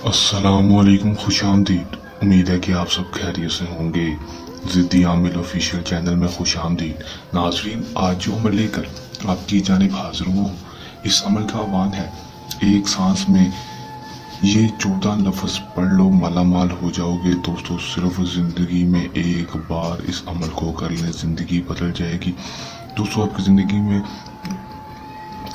अस्सलाम वालेकुम, खुश आमदीद। उम्मीद है कि आप सब खैरियत से होंगे। ज़िद्दी आमिल ऑफिशियल चैनल में खुश आमदीद। नाजरीन, आज जो अमल लेकर आपकी जानिब हाजिर हुआ हूँ, इस अमल का आह्वान है एक सांस में ये 14 लफ्ज़ पढ़ लो, माला माल हो जाओगे। दोस्तों, सिर्फ ज़िंदगी में एक बार इस अमल को कर लें, ज़िंदगी बदल जाएगी। दोस्तों, आपकी ज़िंदगी में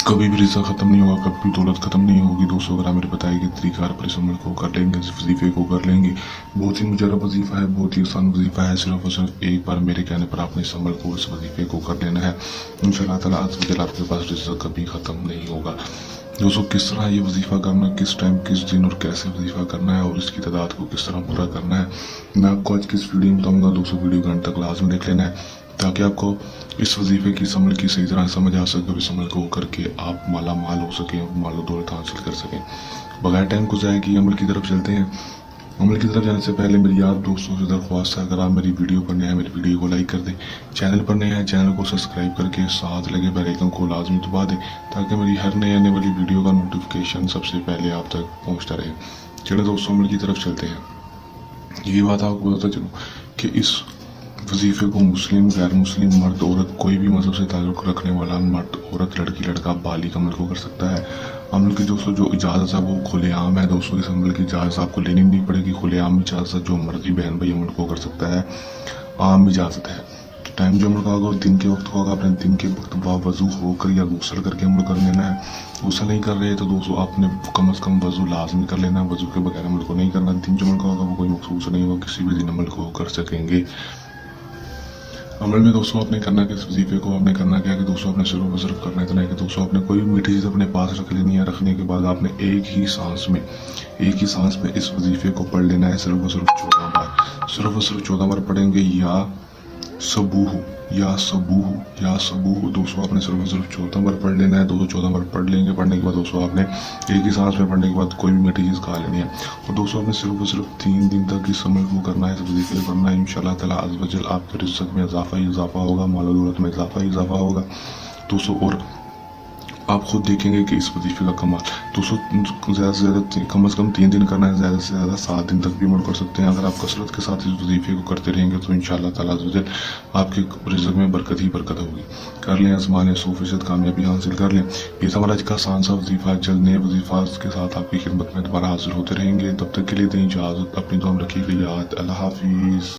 कभी भी रिज़्क ख़त्म नहीं होगा, कभी भी दौलत ख़त्म नहीं होगी। दोस्तों, अगर आप मेरे बताए गए तरीक़ा पर इस अमल को कर लेंगे, इस वजीफ़े को कर लेंगे, बहुत ही मुजरब वजीफ़ा है, बहुत ही आसान वजीफ़ा है। सिर्फ और सिर्फ एक बार मेरे कहने पर आपने इस अमल को, इस वजीफ़े को कर लेना है। इंशाअल्लाह ताला अज़्ज़ व जल आपके पास रिज़्क कभी ख़त्म नहीं होगा। दोस्तों, किस तरह ये वजीफ़ा करना, किस टाइम, किस दिन और कैसे वजीफ़ा करना है और इसकी तादाद को किस तरह पूरा करना है, मैं आपको आज किस वीडियो में बताऊँगा। दोस्तों, वीडियो घंटे तक लाजमी देख लेना है ताकि आपको इस वजीफ़े की, इस अमल की सही तरह समझ आ सके और इस अमल को करके आप माला माल हो सकें और मालो दौलत हासिल कर सकें। बगैर टाइम को ज़ाया किए अमल की तरफ चलते हैं। अमल की तरफ जाने से पहले मेरी यार दोस्तों से दरख्वास्त है, अगर आप मेरी वीडियो पर नए हैं, मेरी वीडियो को लाइक कर दें। चैनल पर नए हैं, चैनल को सब्सक्राइब करके साथ लगे बेल आइकन को लाजमी दबा दें ताकि मेरी हर नए आने वाली वीडियो का नोटिफिकेशन सबसे पहले आप तक पहुँचता रहे। चलो दोस्तों, अमल की तरफ चलते हैं। ये बात आपको बताता चलूँ कि इस वजीफ़े को मुस्लिम, गैर मुस्लिम, मर्द, औरत, कोई भी मजहब से ताल्लुक़ रखने वाला मर्द, औरत, लड़की, लड़का बालिग अमल को कर सकता है। अमल की दोस्तों जो इजाज़त है वो खुलेआम है। दोस्तों, इस अमल की इजाज़त आपको लेनी नहीं पड़ेगी, खुलेआम इजाज़त, जो मर्जी बहन भाई अमल को कर सकता है, आम इजाज़त है। टाइम जो अमल का होगा दिन के वक्त होगा, अपने दिन के वक्त वज़ू होकर या गुस्ल करके अमल कर लेना है। गुस्ल नहीं कर रहे तो दोस्तों आपने कम से कम वज़ू लाजमी कर लेना है, वज़ू के बगैर अमल को नहीं करना। दिन जो अमल का होगा वो कोई मखसूस नहीं होगा, किसी भी दिन अमल को कर सकेंगे। अमल में दोस्तों आपने करना कि इस वजीफ़े को आपने करना क्या है कि दोस्तों आपने सिर्फ सिर्फ करना इतना है कि दोस्तों आपने कोई भी मीठी चीज़ अपने पास रख लेनी है। रखने के बाद आपने एक ही सांस में इस वजीफ़े को पढ़ लेना है, सिर्फ 14 बार। सिर्फ 14 बार पढ़ेंगे, या सबूह, या सबूह, या सबूह। दोस्तों, आपने सिर्फ 14 बार पढ़ लेना है। 14 बार पढ़ लेंगे। पढ़ने के बाद दोस्तों आपने एक ही सांस में पढ़ने के बाद कोई भी मीठी चीज़ खा लेनी है। और दोस्तों आपने सिर्फ 3 दिन तक इस अमल को करना है, इस वजीफ़े को करना है। इंशाअल्लाह ताला अज़्ज़ व जल आपके रिज़्क़ में इजाफा ही इजाफा होगा, माल दौलत में इजाफा ही इजाफा होगा दोस्तों। और आप खुद देखेंगे कि इस वजीफ़े का कमाल। दोस्तों, ज़्यादा से ज़्यादा कम से कम 3 दिन करना है, ज़्यादा से ज़्यादा 7 दिन तक भी अमल कर सकते हैं। अगर आप कसरत के साथ इस वजीफ़े को करते रहेंगे तो इंशाअल्लाह ताला अज़्ज़ व जल आपके रिज़्क़ में बरकत ही बरकत होगी। कर लें, आज़माने, 100% कामयाबी हासिल कर लें। ये था हमारा आज का आसान सा वजीफ़ा। जल्द नए वजीफ़ा के साथ आपकी खिदमत में दोबारा हाजिर होते रहेंगे। तब तक के लिए दें इजाज़त, अपनी दुआ में रखिएगा याद। अल्लाह हाफिज़।